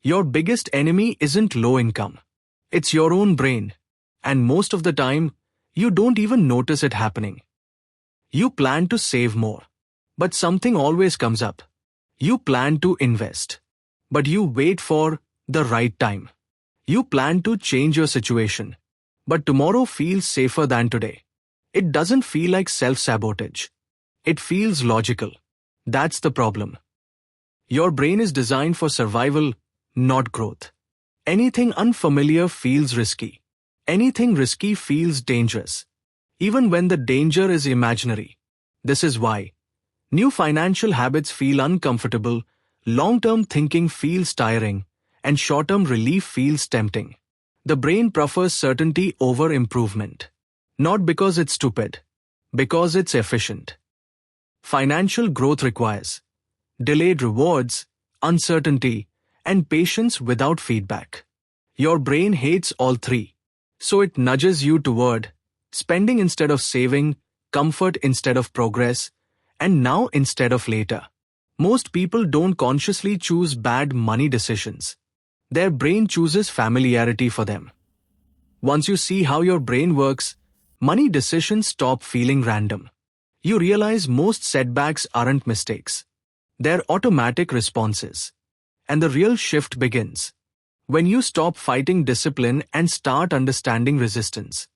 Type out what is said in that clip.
Your biggest enemy isn't low income. It's your own brain. And most of the time, you don't even notice it happening. You plan to save more. But something always comes up. You plan to invest. But you wait for the right time. You plan to change your situation. But tomorrow feels safer than today. It doesn't feel like self-sabotage. It feels logical. That's the problem. Your brain is designed for survival, not growth. Anything unfamiliar feels risky. Anything risky feels dangerous. Even when the danger is imaginary. This is why new financial habits feel uncomfortable, long-term thinking feels tiring, and short-term relief feels tempting. The brain prefers certainty over improvement. Not because it's stupid, because it's efficient. Financial growth requires delayed rewards, uncertainty, and patience without feedback. Your brain hates all three, so it nudges you toward spending instead of saving, comfort instead of progress, and now instead of later. Most people don't consciously choose bad money decisions. Their brain chooses familiarity for them. Once you see how your brain works, money decisions stop feeling random. You realize most setbacks aren't mistakes. They're automatic responses. And the real shift begins when you stop fighting discipline and start understanding resistance.